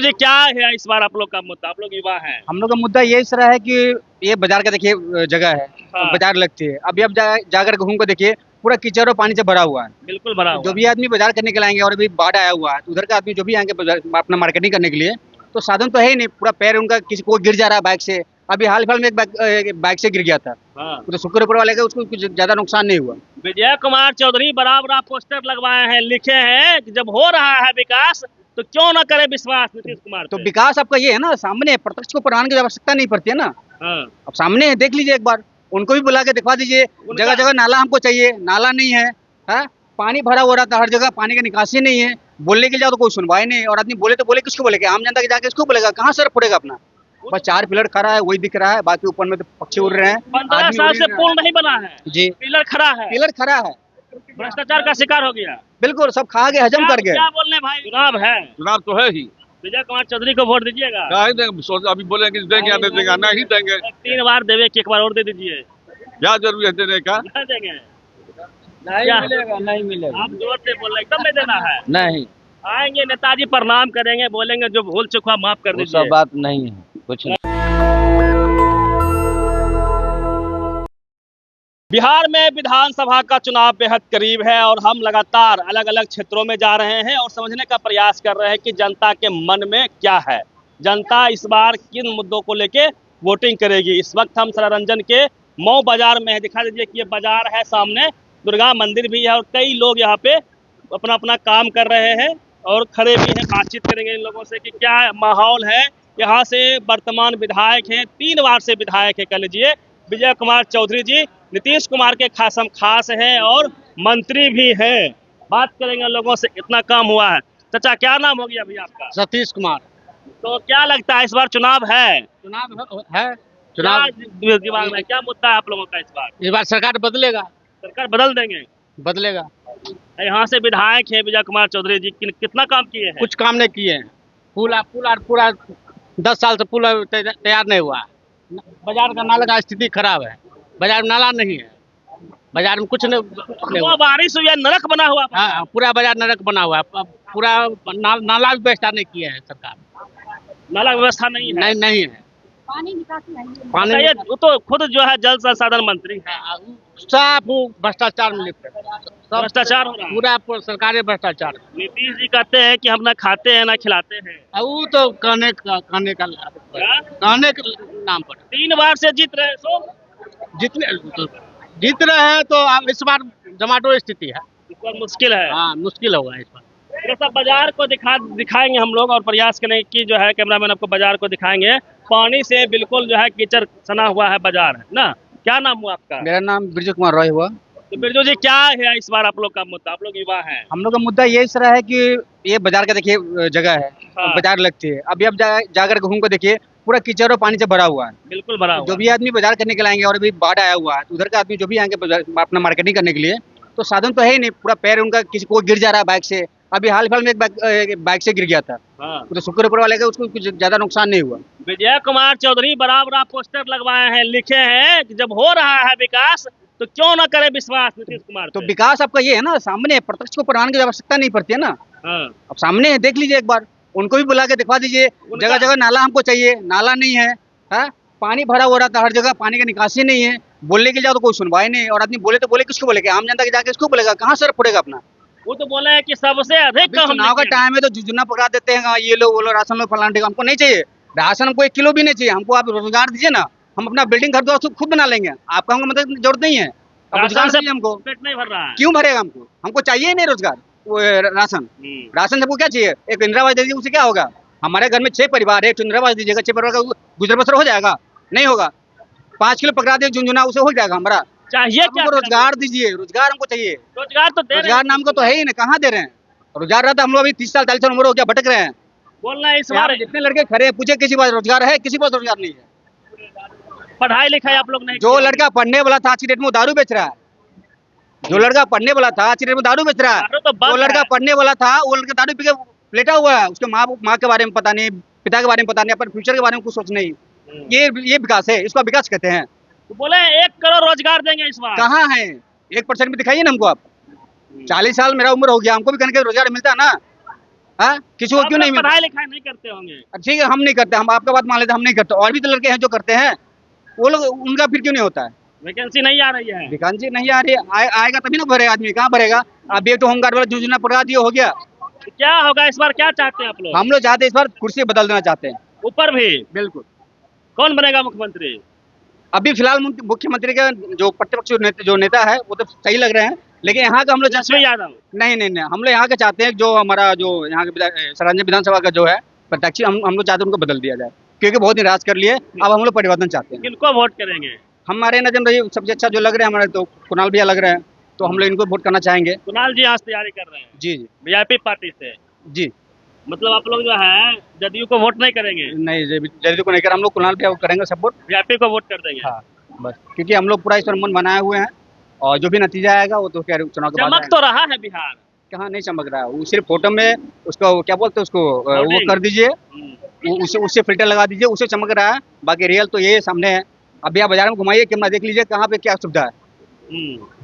जी क्या है इस बार आप लोग का मुद्दा? आप लोग युवा हैं। हम लोग का मुद्दा ये इस रहा है कि ये बाजार का देखिए जगह है। हाँ। बाजार लगती है। अभी आप जाकर घूम कर देखिए, पूरा कीचड़ और पानी से भरा हुआ है। बिल्कुल भरा जो हुआ भी आदमी बाजार करने के लिए आएंगे और अभी बाढ़ आया हुआ है, तो उधर का आदमी जो भी आएंगे अपना मार्केटिंग करने के लिए, तो साधन तो है ही नहीं। पूरा पैर उनका किसी को गिर जा रहा है बाइक से। अभी हाल फिलहाल में एक बाइक से गिर गया था। हाँ। तो शुक्र ऊपर वाले का उसको कुछ ज्यादा नुकसान नहीं हुआ। विजय कुमार चौधरी बड़ा बड़ा पोस्टर लगवाए हैं, लिखे हैं कि जब हो रहा है विकास तो क्यों ना करे विश्वास नीतीश कुमार तो पे। विकास आपका ये है ना, सामने है, प्रत्यक्ष को प्रमाण की आवश्यकता नहीं पड़ती है ना। हाँ। अब सामने है, देख लीजिए एक बार। उनको भी बुला के दिखवा दीजिए। जगह जगह नाला हमको चाहिए, नाला नहीं है। हाँ? पानी भरा हो रहा था, हर जगह पानी का निकासी नहीं है। बोलने के लिए जाओ तो कोई सुनवाई नहीं। और आदमी बोले तो बोले किसको बोलेगा? आम जनता के जाके इसको बोलेगा? कहाँ सर फोड़ेगा अपना? बस 4 पिलर खड़ा है, वही दिख रहा है। बाकी ऊपर में तो पक्षी उड़ रहे हैं। 15 साल से पुल नहीं बना है जी, पिलर खड़ा है, पिलर खड़ा है। भ्रष्टाचार का शिकार हो गया। बिल्कुल, सब खा गए, हजम कर गए। क्या बोलने भाई? चुनाव है, चुनाव तो है ही। विजय कुमार चौधरी को वोट दीजिएगा। क्या ही देंगे? अभी बोलेंगे देंगे या नहीं देंगे? नहीं देंगे। 3 बार देवे कि एक बार और दे दीजिए। क्या जरूरी है देने का? नहीं देंगे। नहीं मिलेगा, नहीं मिलेगा। आप जोर से बोल रहे एकदम नहीं देना है। नहीं, आएंगे नेताजी प्रणाम करेंगे, बोलेंगे जो भूल चुका माफ कर वो दीजिए। सब बात नहीं है, कुछ नहीं। बिहार में विधानसभा का चुनाव बेहद करीब है और हम लगातार अलग अलग क्षेत्रों में जा रहे हैं और समझने का प्रयास कर रहे हैं कि जनता के मन में क्या है, जनता इस बार किन मुद्दों को लेके वोटिंग करेगी। इस वक्त हम सरारंजन के मऊ बाजार में है। दिखा दीजिए कि ये बाजार है, सामने दुर्गा मंदिर भी है और कई लोग यहाँ पे अपना अपना काम कर रहे हैं और खड़े भी हैं। बातचीत करेंगे इन लोगों से कि क्या माहौल है। यहाँ से वर्तमान विधायक हैं, 3 बार से विधायक है, कह लीजिए विजय कुमार चौधरी जी नीतीश कुमार के खासम खास हैं और मंत्री भी हैं। बात करेंगे लोगों से, इतना काम हुआ है। चाचा क्या नाम हो गया भैया आपका? सतीश कुमार। तो क्या लगता है इस बार चुनाव है? चुनाव है। क्या दिमाग में क्या मुद्दा है आप लोगों का इस बार? इस बार सरकार बदलेगा। सरकार बदल देंगे? बदलेगा। यहाँ से विधायक है विजय कुमार चौधरी जी, कितना काम किए हैं? कुछ काम नहीं किए हैं। पूरा 10 साल से पुल तैयार नहीं हुआ। बाजार का नाला का स्थिति खराब है। बाजार में नाला नहीं है। बाजार में कुछ नहीं हुआ। बारिश हुई है, नरक बना हुआ। हाँ, पूरा बाजार नरक बना हुआ है। पूरा नाला भी व्यवस्था नहीं किया है सरकार। नाला व्यवस्था नहीं है? नहीं है। पानी वो तो खुद जो है जल संसाधन मंत्री है। सब भ्रष्टाचार में लिप्त है। भ्रष्टाचार हो रहा है। पूरा सरकारी भ्रष्टाचार। नीतीश जी कहते हैं कि हम ना खाते हैं ना खिलाते हैं। वो तो कहने के नाम पर 3 बार से जीत रहे सो जीत रहे हैं। तो अब इस बार जमाटो स्थिति है। इस बार मुश्किल है। हाँ, मुश्किल होगा इस बार। ये सब बाजार को दिखाएंगे हम लोग और प्रयास करेंगे कि जो है कैमरामैन आपको बाजार को दिखाएंगे। पानी से बिल्कुल जो है कीचड़ सना हुआ है बाजार, है ना? क्या नाम हुआ आपका? मेरा नाम बिरजू कुमार रॉय हुआ। तो बिरजू जी क्या है इस बार आप लोग का मुद्दा? आप लोग युवा हैं। हम लोग का मुद्दा ये इस रहा है कि ये बाजार का देखिए जगह है। हाँ। बाजार लगती है। अभी आप जाकर घूम कर देखिए, पूरा कीचड़ और पानी से भरा हुआ है। बिल्कुल भरा हुआ। जो भी आदमी बाजार करने के लिए आएंगे और अभी बाढ़ आया हुआ है, तो उधर का आदमी जो भी आएंगे अपना मार्केटिंग करने के लिए, तो साधन तो है ही नहीं। पूरा पैर उनका किसी को गिर जा रहा है बाइक से। अभी हाल फिलहाल में एक बाइक से गिर गया था। हाँ। तो शुक्र ऊपर वाले का उसको कुछ ज्यादा नुकसान नहीं हुआ। विजय कुमार चौधरी बड़ा बड़ा पोस्टर लगवाए हैं, लिखे हैं कि जब हो रहा है विकास तो क्यों ना करे विश्वास नीतीश कुमार तो पे। विकास आपका ये है ना, सामने है, प्रत्यक्ष को प्रमाण की आवश्यकता नहीं पड़ती है ना। हाँ। अब सामने है, देख लीजिए एक बार। उनको भी बुला के दिखवा दीजिए। जगह जगह नाला हमको चाहिए, नाला नहीं है। हाँ? पानी भरा हो रहा था, हर जगह पानी का निकासी नहीं है। बोलने के लिए जाओ तो कोई सुनवाई नहीं। और आदमी बोले तो बोले किसको बोलेगा? आम जनता के जाके इसको बोलेगा? कहाँ सर फोड़ेगा अपना? वो तो बोले हैं कि सबसे अधिक चुनाव का टाइम है तो जुजुना पकड़ा देते हैं। ये लोग वो लोग राशन लो फलाना। हमको नहीं चाहिए राशन, हमको 1 किलो भी नहीं चाहिए। हमको आप रोजगार दीजिए ना, हम अपना बिल्डिंग खरीदो खुद बना लेंगे। आपका हमको मतलब जरूरत नहीं है। रोजगार से हमको पेट नहीं भर रहा है। क्यों भरेगा? हमको चाहिए ही नहीं रोजगार, वो राशन। राशन सबको क्या चाहिए? एक इंदिरा आवास दे दीजिए, उससे क्या होगा? हमारे घर में 6 परिवार है, इंदिरा आवास दीजिएगा, 6 परिवार का गुजर बसर हो जाएगा? नहीं होगा। 5 किलो पकड़ा दे झुंझुना, उसे हो जाएगा हमारा। चाहिए क्या? रोजगार दीजिए, रोजगार हमको चाहिए। रोजगार तो दे रहे हैं। रोजगार नाम का तो है ही नहीं, कहाँ दे रहे हैं? रोजगार रहता हम लोग अभी 30 साल 40 साल उम्र हो गया, भटक रहे हैं। बोल रहे हैं इस बार जितने लड़के खड़े हैं, पूछे किसी पास रोजगार है? किसी पास रोजगार नहीं है। पढ़ाई लिखाई आप लोग नहीं जो किए। लड़का पढ़ने वाला था आज की डेट में वो दारू बेच रहा है। जो लड़का पढ़ने वाला था आज की डेट में दारू बेच रहा है। दारू तो बंद जो लड़का है। पढ़ने वाला था वो लड़का दारू पी के लेटा हुआ है। उसके माँ के बारे में पता नहीं, पिता के बारे में पता नहीं, अपने फ्यूचर के बारे में कुछ सोच नहीं। ये विकास है? इसको विकास कहते हैं? तो बोले 1 करोड़ रोजगार देंगे इस बार। कहाँ है? 1% भी दिखाइए ना हमको आप। 40 साल मेरा उम्र हो गया, हमको भी कहीं रोजगार मिलता है ना। हाँ, किसी को आप क्यों नहीं लोग मिलता? पढ़ाई लिखाई नहीं करते होंगे। ठीक है, हम नहीं करते, हम आपका बात मान लेते हैं, हम नहीं करते, और भी तो लड़के हैं जो करते हैं, वो लोग, उनका फिर क्यों नहीं होता है? वैकेंसी नहीं आ रही है। वैकेंसी नहीं आ रही है, आएगा तभी ना भरेगा आदमी, कहाँ भरेगा? अब ये तो होमगार्ड वाला योजना पकड़ा दिया, हो गया। तो क्या होगा इस बार, क्या चाहते हैं आप लोग? हम लोग चाहते हैं इस बार कुर्सी बदल देना चाहते हैं। ऊपर भी बिल्कुल। कौन बनेगा मुख्यमंत्री? अभी फिलहाल मुख्यमंत्री का जो प्रतिपक्ष जो नेता है वो तो सही लग रहे हैं, लेकिन यहाँ का हम लोग तेजस्वी यादव। नहीं, हम लोग यहाँ के चाहते हैं, जो हमारा जो यहाँ के सरांजा विधानसभा का जो है प्रत्याशी, हम लोग चाहते हैं उनको बदल दिया जाए, क्योंकि बहुत निराश कर लिए, अब हम लोग परिवर्तन चाहते हैं। किनको वोट करेंगे? हमारे नजर में सबसे अच्छा जो लग रहे हैं हमारे, तो कुणाल भैया लग रहे हैं, तो हम लोग इनको वोट करना चाहेंगे। कुणाल जी आज तैयारी कर रहे हैं जी जी वीआईपी पार्टी से, जी। मतलब आप लोग जो है जदयू को वोट नहीं करेंगे, नहीं, जल्दी को नहीं कर, हम लोग कुणाल भैया को करेंगे सपोर्ट। वीआईपी को वोट कर देंगे। हाँ, बस, क्योंकि हम लोग पूरा इस पर मन बनाए हुए हैं, और जो भी नतीजा आएगा वो तो खैर चुनाव के बाद चमक तो रहा है बिहार। कहाँ नहीं चमक रहा है, वो सिर्फ फोटो में उसको क्या बोलते हैं, उसको वो Loading। कर दीजिए, हम्म। उससे फिल्टर लगा दीजिए, उससे चमक रहा है, बाकी रियल तो ये सामने है। अभी आप बाजार में घुमाइए, कैमरा देख लीजिए कहाँ पे क्या सुविधा है।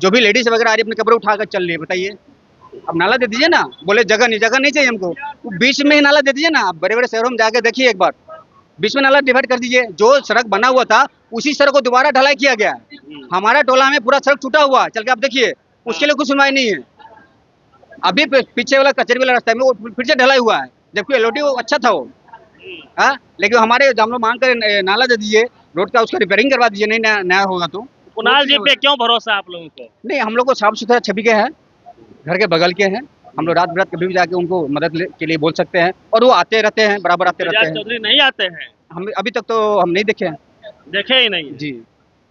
जो भी लेडीज वगैरह आ रही है अपने कपड़े उठाकर चल रही है, बताइए। अब नाला दे दीजिए ना, बोले जगह नहीं चाहिए हमको, बीच में ही नाला दे दीजिए ना। आप बड़े बड़े शहरों में जाके देखिए एक बार, बीच में नाला डिवाइड कर दीजिए। जो सड़क बना हुआ था उसी सड़क को दोबारा ढलाई किया गया है। हमारा टोला में पूरा सड़क टूटा हुआ है, चल के आप देखिए, उसके लिए कुछ सुनवाई नहीं है। अभी पीछे वाला कचरे वाला रास्ता है वो फिर से ढलाई हुआ है, जबकि एलओटी वो अच्छा था वो। हाँ, लेकिन हमारे हम लोग मांग कर नाला दे दीजिए, रोड का उसका रिपेयरिंग करवा दीजिए, नहीं नया होगा तो। कुणाल जी पे क्यों भरोसा है आप लोगों को? नहीं, हम लोग को साफ सुथरा छवि के हैं, घर के बगल के हैं, हम लोग रात बिरात कभी भी जाके उनको मदद के लिए बोल सकते हैं, और वो आते रहते हैं, बराबर आते रहते एजाज हैं। चौधरी नहीं आते हैं? हम अभी तक तो हम नहीं देखे हैं देखे ही नहीं। जी।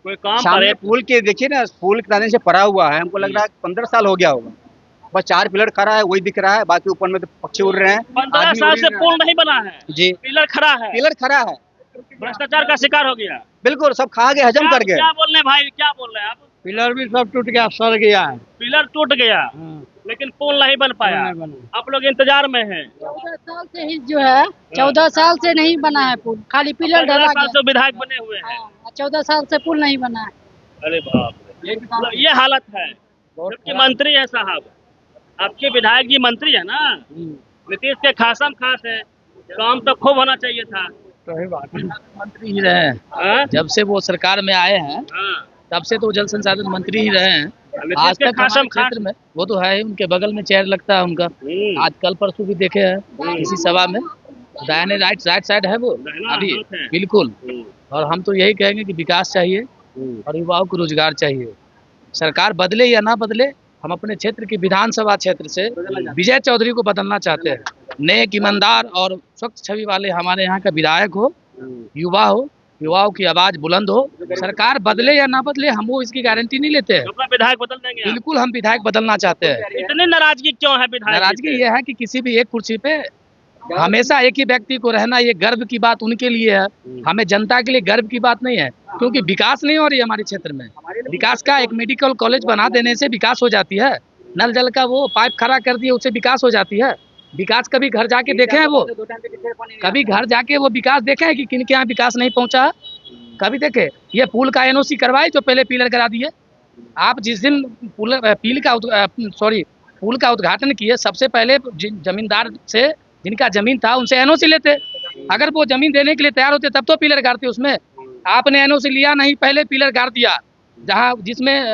कोई काम सामने करे? पुल के देखिए ना, पुल कितना दिन से पड़ा हुआ है, हमको लग रहा है 15 साल हो गया होगा, बस 4 पिलर खड़ा है वही दिख रहा है, बाकी ऊपर में तो पक्षी उड़ रहे हैं। 15 आदमी साल उड़ से रहे पुल नहीं बना है, हैं। जी, पिलर खड़ा है, पिलर खड़ा है, भ्रष्टाचार का शिकार हो गया। बिल्कुल, सब खा गए, हजम कर गए। क्या बोल रहे हैं भाई, क्या बोल रहे हैं आप? पिलर भी सब टूट गया, सड़ गया है। पिलर टूट गया, लेकिन पुल नहीं बन पाया। आप लोग इंतजार में हैं। 14 साल से ही जो है, 14 साल से नहीं बना है पुल, खाली पिलर 15 ढला साल गया। से विधायक बने हुए हैं। 14 साल से पुल नहीं बना है। अरे बाप रे, मतलब ये हालत है। जबकि मंत्री है साहब, आपके विधायक जी मंत्री है ना, नीतीश के खासम खास है, काम तो खूब होना चाहिए था। सही बात है, मंत्री ही रहे हैं। हाँ? जब से वो सरकार में आए हैं हाँ। तब से तो जल संसाधन मंत्री ही रहे हैं। नीतीश आज के तक खासम हमारे क्षेत्र में वो तो है ही, उनके बगल में चेयर लगता है उनका। आज कल परसों भी देखे हैं किसी सभा में, दाहिने राइट साइड है वो दाहिना अभी हाथ है। बिल्कुल। और हम तो यही कहेंगे कि विकास चाहिए और युवाओं को रोजगार चाहिए। सरकार बदले या ना बदले, हम अपने क्षेत्र की विधानसभा क्षेत्र से विजय चौधरी को बदलना चाहते हैं। नेक, ईमानदार और स्वच्छ छवि वाले हमारे यहाँ का विधायक हो, युवा हो, युवाओं की आवाज बुलंद हो। सरकार बदले या ना बदले, हम वो इसकी गारंटी नहीं लेते हैं। अपना विधायक बदल देंगे आप? बिल्कुल, हम विधायक बदलना चाहते हैं। इतनी नाराजगी क्यों है विधायक? नाराजगी ये है कि किसी भी एक कुर्सी पे हमेशा एक ही व्यक्ति को रहना, ये गर्व की बात उनके लिए है, हमें जनता के लिए गर्व की बात नहीं है। क्योंकि विकास नहीं हो रही है हमारे क्षेत्र में। विकास का एक मेडिकल कॉलेज बना देने से विकास हो जाती है, नल जल का वो पाइप खड़ा कर दिए उससे विकास हो जाती है। विकास कभी घर जाके देखे हैं वो? कभी घर जाके वो विकास देखे हैं कि किन के यहाँ विकास नहीं पहुंचा? कभी देखे? ये पुल का एनओसी करवाए जो पहले पिलर करा दिए। आप जिस दिन पुल का उद्घाटन किए, सबसे पहले जमींदार से, जिनका जमीन था, उनसे एनओसी लेते। अगर वो जमीन देने के लिए तैयार होते तब तो पिलर गाड़ते उसमें। आपने एनओसी लिया नहीं, पहले पिलर गाड़ दिया। जहाँ जिसमें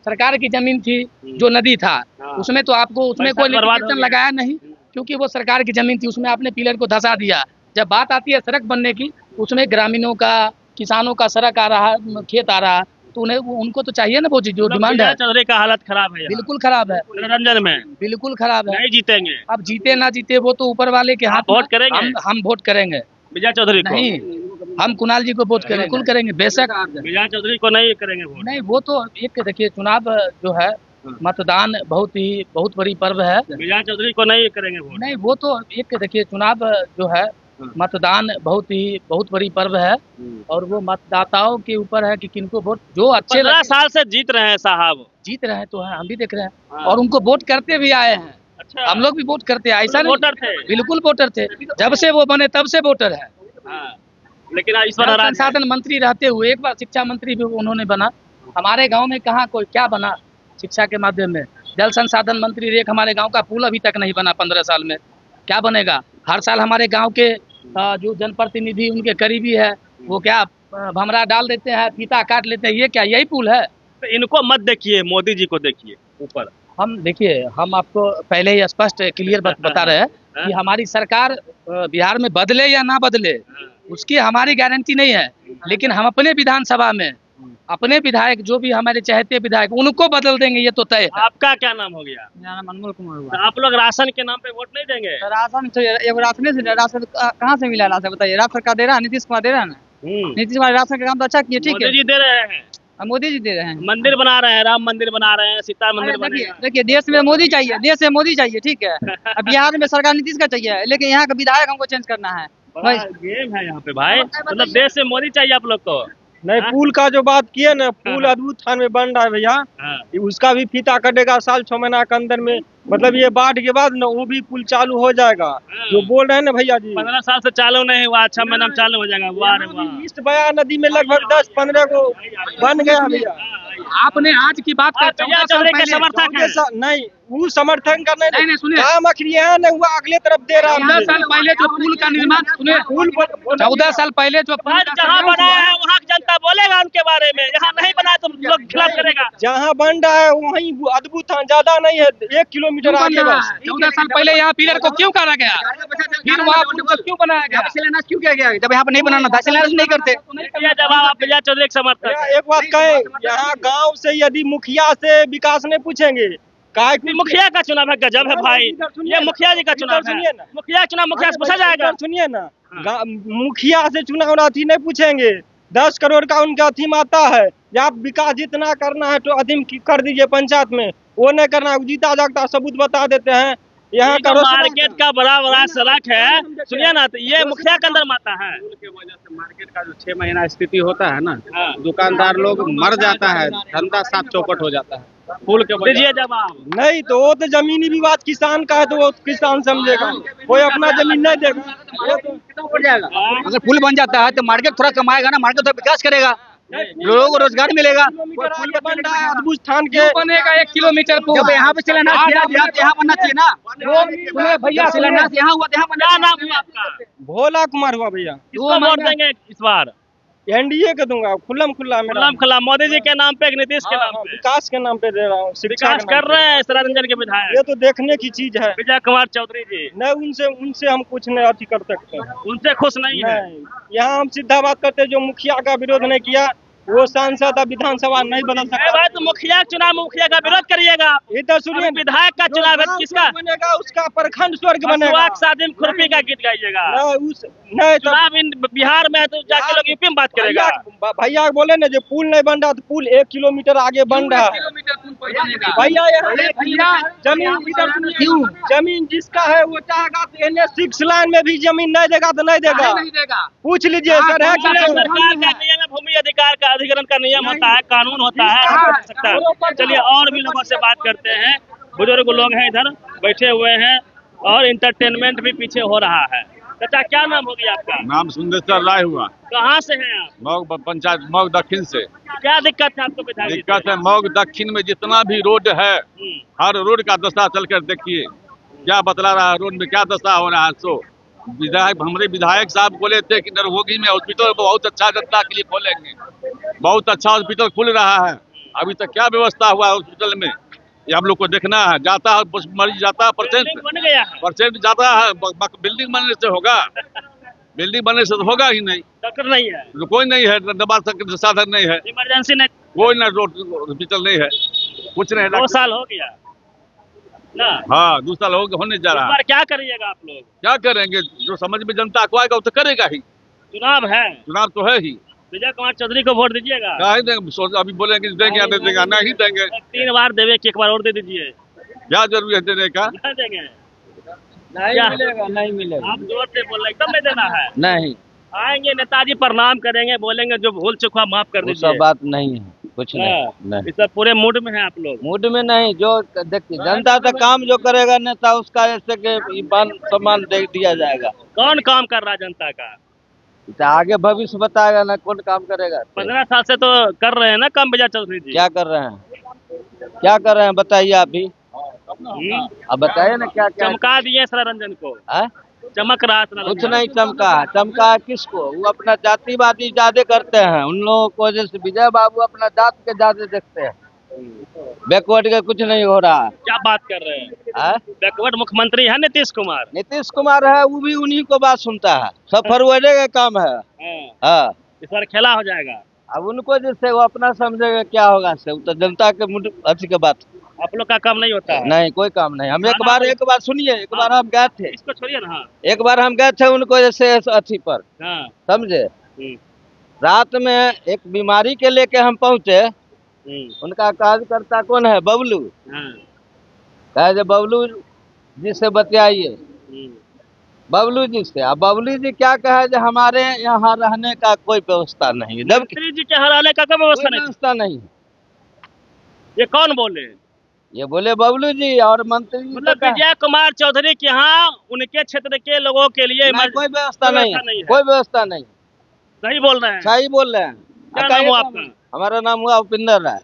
सरकार की जमीन थी, जो नदी था, उसमें तो आपको उसमें कोई लिमिटेशन लगाया नहीं, क्योंकि वो सरकार की जमीन थी, उसमें आपने पिलर को धंसा दिया। जब बात आती है सड़क बनने की, उसमें ग्रामीणों का, किसानों का सड़क आ रहा, खेत आ रहा, तो उन्हें उनको तो चाहिए ना वो जो डिमांड है। चौधरी का हालत खराब है, बिल्कुल खराब है, मनोरंजन में बिल्कुल खराब है। नहीं जीतेंगे। अब जीते ना जीते वो तो ऊपर वाले के हाथ। वोट करेंगे? हम वोट करेंगे विजय चौधरी को? नहीं, हम कुणाल जी को वोट करेंगे, बिल्कुल करेंगे, बेशक। विजय चौधरी को नहीं करेंगे वोट? नहीं, वो तो एक देखिए, चुनाव जो है, मतदान बहुत बड़ी पर्व है। विजय चौधरी को नहीं करेंगे वोट? नहीं, वो तो एक देखिए, चुनाव जो है, मतदान बहुत बड़ी पर्व है, और वो मतदाताओं के ऊपर है कि किनको वोट, जो अच्छे 15 साल से जीत रहे हैं साहब। जीत रहे हैं तो है, हम भी देख रहे हैं, और उनको वोट करते भी आए हैं। अच्छा, हम लोग भी वोट करते हैं, ऐसा नहीं। वोटर थे? बिल्कुल वोटर थे, जब से वो बने तब से वोटर है। लेकिन इस बार जल संसाधन मंत्री रहते हुए एक बार शिक्षा मंत्री भी उन्होंने बना। हमारे गांव में कहाँ कोई क्या बना शिक्षा के माध्यम में? जल संसाधन मंत्री, एक हमारे गांव का पुल अभी तक नहीं बना 15 साल में। क्या बनेगा? हर साल हमारे गांव के जो जनप्रतिनिधि उनके करीबी है वो क्या भमरा डाल देते हैं, फीता काट लेते हैं, ये क्या यही पुल है? तो इनको मत देखिए, मोदी जी को देखिए ऊपर। हम देखिए, हम आपको पहले ही स्पष्ट क्लियर बता रहे हैं कि हमारी सरकार बिहार में बदले या ना बदले उसकी हमारी गारंटी नहीं है, लेकिन हम अपने विधानसभा में अपने विधायक जो भी हमारे चाहते विधायक उनको बदल देंगे, ये तो तय है। आपका क्या नाम हो गया? मेरा नाम अनमोल कुमार हुआ। तो आप लोग राशन के नाम पे वोट नहीं देंगे? राशन तो एगो राशन से राशन कहाँ से मिला राशन बताइए? राज्य सरकार दे रहा है, नीतीश कुमार दे रहा है ना। नीतीश कुमार राशन का काम तो अच्छा किया, ठीक है। मोदी जी दे रहे हैं, मोदी जी दे रहे हैं। मंदिर बना रहे हैं, राम मंदिर बना रहे हैं, सीता मंदिर बनेगा। देखिए देश में मोदी चाहिए, देश में मोदी चाहिए, ठीक है। अब बिहार में सरकार नीतीश का चाहिए, लेकिन यहाँ का विधायक हमको चेंज करना है। बड़ा गेम है यहाँ पे भाई, मतलब देश से मोदी चाहिए आप लोग को। नहीं, पुल का जो बात किए ना, पुल अद्भुत थान में बन रहा है भैया। उसका भी फीता कटेगा साल 6 महीना के अंदर में, मतलब ये बाढ़ के बाद ना वो भी पुल चालू हो जाएगा। जो बोल रहे हैं ना भैया जी, 15 साल से चालू नहीं हुआ, 6 महीना में चालू हो जाएगा। वाह रे वाह। ईस्ट बया नदी में लगभग 10-15 को बन गया भैया। आपने आज की बात कर, 14 साल पहले समर्थक है। नहीं, वो समर्थन करने नहीं, सुनिए। काम आखिर यहाँ नहीं हुआ, अगले तरफ दे रहा 14 साल पहले जो पुल का निर्माण, सुनिए, 14 साल पहले जो पुल का जहाँ बनाया है वहाँ की जनता बोलेगा उनके बारे में, यहाँ नहीं बनाया तो लोग खिलाफ करेगा। जहाँ बन रहा है वहीं अद्भुत थान ज्यादा नहीं है, 1 किलोमीटर आगे बस। 14 साल पहले यहाँ पिलर को क्यों काटा गया, फिर वहाँ पुल को क्यों बनाया गया? शिलान्यास क्यों किया गया? जब यहाँ पे नहीं बनाना था, शिलान्यास नहीं करते। ये जवाब आप विजय चौधरी के समर्थक हैं। एक बात कहें, यहाँ गांव से यदि मुखिया से विकास नहीं पूछेंगे, काय मुखिया का चुनाव है, गजब है भाई। ये मुखिया जी का चुनाव है, सुनिए ना। मुखिया का चुनाव मुखिया से पूछा जाएगा। सुनिए ना, मुखिया से चुनाव अथी नहीं पूछेंगे, 10 करोड़ का उनका अथीम आता है, या आप विकास जितना करना है तो अथीम कर दीजिए पंचायत में, वो नहीं करना है, जीता जागता सबूत बता देते हैं। यहाँ का मार्केट का बड़ा बड़ा सड़क है, सुनिए ना, तो ये मुखिया के अंदर माता है। के वजह से मार्केट का जो 6 महीना स्थिति होता है ना, दुकानदार लोग मर जाता है, धंधा साफ चौपट हो जाता है पुल के वजह दीजिए जवाब। नहीं तो वो तो जमीनी विवाद किसान का है, तो वो किसान समझेगा, कोई अपना जमीन नहीं देगा। अगर पुल बन जाता है तो मार्केट थोड़ा कमाएगा ना, मार्केट थोड़ा विकास करेगा, लोगों को रोजगार मिलेगा। पुल बन रहा है अद्भुत थान के, क्यों बनेगा 1 किलोमीटर पुल? जब यहाँ पे शिलान्यास यहाँ बनना चाहिए ना भैया, शिलान्यास यहाँ हुआ, यहाँ बनना। क्या नाम हुआ आपका? भोला कुमार हुआ भैया। किसको वोट देंगे इस बार? एनडीए के दूंगा, खुल्लम खुल्ला मेरा। खुल्लम खुल्ला मोदी जी के नाम पे, नीतीश के नाम पे? विकास के नाम पे दे रहा हूँ, शिक्षा विकास कर रहे हैं सराय रंजन के विधायक, ये तो देखने की चीज है। विजय कुमार चौधरी जी नहीं, उनसे हम कुछ नहीं अथी कर सकते, उनसे खुश नहीं है। यहाँ हम सीधा बात करते हैं, जो मुखिया का विरोध नहीं किया वो सांसद विधानसभा नहीं बदल सकता। भाई तो मुखिया चुनाव में मुखिया का विरोध करिएगा। इधर सुनिए, विधायक का चुनाव है, किसका बनेगा? उसका प्रखंड स्वर्ग बनेगा। शादी में खुरपी का गीत गाइएगा। नहीं चुनाव इन बिहार में है तो जाके लोग यूपी में बात करेगा। भैया बोले ना, जो पुल नहीं बन रहा तो पुल 1 किलोमीटर आगे बन रहा है भैया। यहाँ जमीन जिसका है वो चाहेगा तो NH6 लाइन में भी जमीन नहीं देगा तो नहीं देगा। पूछ लीजिए सर, है कि नहीं? सरकार का नियम है, भूमि अधिकार का अधिग्रहण का नियम होता है, कानून होता है, हो सकता है। चलिए और भी लोगों से बात करते हैं, बुजुर्ग लोग हैं इधर बैठे हुए हैं और इंटरटेनमेंट भी पीछे हो रहा है। चाचा क्या नाम होगी आपका? नाम सुंदर राय हुआ। कहाँ से हैं आप? मऊ पंचायत, मऊ दक्षिण से। क्या दिक्कत है आपको विधायक? दिक्कत है, मऊ दक्षिण में जितना भी रोड है, हर रोड का दशा चल कर देखिए, क्या बतला रहा है, रोड में क्या दशा हो रहा है। सो विधायक, हमारे विधायक साहब बोले थे कि नरभोगी में हॉस्पिटल बहुत अच्छा जनता के लिए खोलेंगे, बहुत अच्छा हॉस्पिटल खुल रहा है। अभी तक क्या व्यवस्था हुआ है हॉस्पिटल में, ये हम लोग को देखना है। जाता है मरीज, जाता है परसेंट जाता है, बिल्डिंग बनने से होगा? बिल्डिंग बनने से तो होगा ही नहीं। डॉक्टर नहीं है, कोई नहीं है, दवा साधन नहीं है, इमरजेंसी नहीं, कोई ना हॉस्पिटल नहीं है, कुछ नहीं। 2 साल हो गया ना? हाँ, 2 साल होने जा रहा है। क्या करिएगा आप लोग? क्या करेंगे, जो समझ में जनता को आएगा वो तो करेगा ही। चुनाव है, चुनाव तो है ही। विजय कुमार चौधरी को वोट दीजिएगा? अभी बोलेंगे देंगे या नहीं देंगे, नहीं देंगे। 3 बार देवे कि 1 बार और दे दीजिए। क्या जरूरी है देने का? नहीं देंगे, नहीं मिलेगा। आप जोर से बोल रहे एकदम नहीं देना है। नहीं आएंगे नेताजी प्रणाम करेंगे, बोलेंगे जो भूल चुका माफ कर दीजिए। सब बात नहीं है, कुछ नहीं। इस सब पूरे मूड में है आप लोग? मूड में नहीं, जो देखिए जनता तो काम जो करेगा नेता उसका ऐसे के मान सम्मान दे दिया जाएगा। कौन काम कर रहा है जनता का? आगे भविष्य बताएगा ना, कौन काम करेगा। 15 साल से तो कर रहे हैं ना काम विजय चौधरी जी। क्या कर रहे हैं, क्या कर रहे हैं बताइए आप भी। अब बताइए ना क्या क्या चमका दिए सररंजन को, है? चमक रहा है सररंजन। कुछ नहीं चमका है। चमका है किसको? वो अपना जातिवादी ज्यादा करते हैं। उन लोगों को जैसे विजय बाबू अपना जात के ज्यादा देखते हैं, बैकवर्ड का कुछ नहीं हो रहा क्या बात कर रहे हैं? है। बैकवर्ड मुख्यमंत्री है नीतीश कुमार। नीतीश कुमार है, वो भी उन्हीं को बात सुनता है, सब फॉरवर्ड का काम है। हाँ, इस बार खेला हो जाएगा। अब उनको जिससे वो अपना समझेगा क्या होगा से, वो तो जनता के मुंड अच्छी के बात। आप लोग का काम नहीं होता है। नहीं कोई काम नहीं। हम एक बार सुनिए, एक बार हम गए थे, इसको छोड़िए ना। हाँ। एक बार हम गए थे उनको जैसे अथी पर, हाँ। समझे। रात में एक बीमारी के लेके हम पहुंचे, उनका कार्यकर्ता कौन है? बबलू। कहे जो बबलू जी से बतियाइए, बबलू जी से। अब बबलू जी क्या कहे जो हमारे यहाँ रहने का कोई व्यवस्था नहीं है, जबकि मंत्री जी के हराने का कोई व्यवस्था नहीं। ये कौन बोले? ये बोले बबलू जी और मंत्री जी। मतलब विजय कुमार चौधरी के यहाँ उनके क्षेत्र के लोगों के लिए कोई व्यवस्था नहीं है, कोई व्यवस्था नहीं। सही बोल रहे हैं। सही बोल रहे हैं। क्या नाम हुआ आपका? हमारा नाम हुआ उपिंदर राय।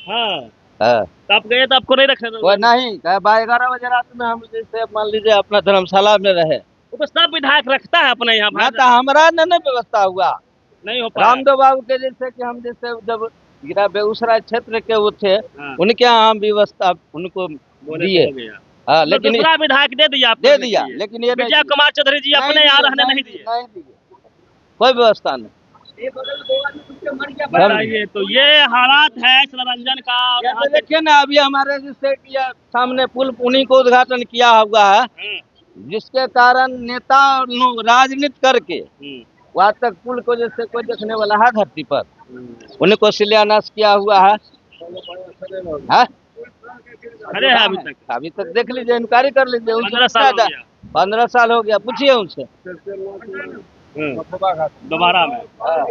हाँ। तो आप गए तो आपको नहीं रखे? वो नहीं, 11 बजे रात में हम जैसे मान लीजिए अपना धर्मशाला में रहे। वो तो सब विधायक रखता है अपने यहाँ। तो हमारा नहीं व्यवस्था हुआ, नहीं हो पाया। रामदेव बाबू के जैसे कि हम जैसे जब गिरा बेगूसराय क्षेत्र के वो थे, उनके यहाँ हम व्यवस्था उनको दिए। हाँ, लेकिन दूसरा विधायक दे दिया, लेकिन ये विजय कुमार चौधरी जी अपने यहाँ रहने नहीं दिए। कोई व्यवस्था नहीं। बताइए, तो ये हालात है सररंजन का। और देखिए ना, अभी हमारे जैसे सामने पुल उन्हीं को उद्घाटन किया हुआ है, जिसके कारण नेता लोग राजनीति करके वहाँ तक पुल को जैसे कोई देखने वाला है धरती पर, उन्हीं को शिलान्यास किया हुआ है। खड़े हैं अभी तक देख लीजिए, इंक्वायरी कर लीजिए। 15 साल हो गया, पूछिए उनसे दोबारा में।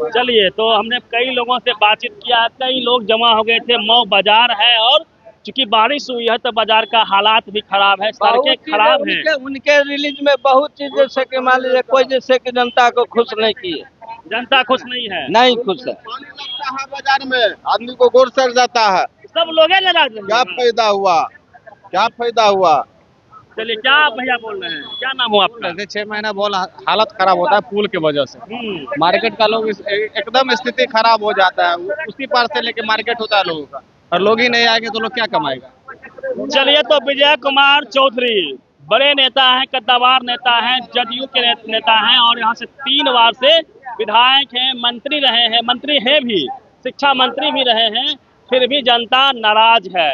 चलिए, तो हमने कई लोगों से बातचीत किया, कई लोग जमा हो गए थे। मऊ बाजार है और चूंकि बारिश हुई है तो बाजार का हालात भी खराब है, सड़कें खराब हैं। उनके रिलीज में बहुत चीज जैसे कि मान लीजिए कोई जैसे कि जनता को खुश नहीं किए। जनता खुश नहीं है, नहीं खुश है। बाजार में आदमी को गोर सड़ जाता है, सब लोग नाराज हैं। क्या फायदा हुआ, क्या फायदा हुआ। चलिए, क्या भैया बोल रहे हैं? क्या नाम हुआ आपका? 6 महीना बोल हालत खराब होता है पुल के वजह से। मार्केट का लोग एकदम स्थिति खराब हो जाता है। उसी पार से लेके मार्केट होता है लोगों का, और लोग ही नहीं आएंगे तो लोग क्या कमाएगा। चलिए, तो विजय कुमार चौधरी बड़े नेता हैं, कद्दावर नेता हैं, जदयू के नेता हैं और यहाँ से 3 बार से विधायक हैं, मंत्री रहे हैं, मंत्री हैं भी, शिक्षा मंत्री भी रहे हैं। फिर भी जनता नाराज है,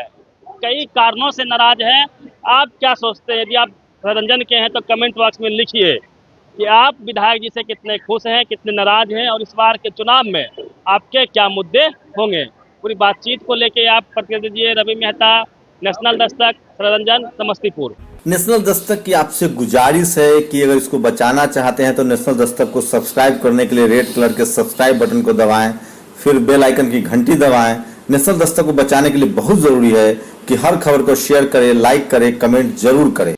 कई कारणों से नाराज है। आप क्या सोचते हैं? यदि आप सररंजन के हैं तो कमेंट बॉक्स में लिखिए कि आप विधायक जी से कितने खुश हैं, कितने नाराज हैं और इस बार के चुनाव में आपके क्या मुद्दे होंगे। पूरी बातचीत को लेके आप प्रतिक्रिया दीजिए। रवि मेहता, नेशनल दस्तक, सररंजन, समस्तीपुर। नेशनल दस्तक की आपसे गुजारिश है कि अगर इसको बचाना चाहते हैं तो नेशनल दस्तक को सब्सक्राइब करने के लिए रेड कलर के सब्सक्राइब बटन को दबाएं, फिर बेल आइकन की घंटी दबाएं। नेशनल दस्तक को बचाने के लिए बहुत जरूरी है कि हर खबर को शेयर करें, लाइक करें, कमेंट जरूर करें।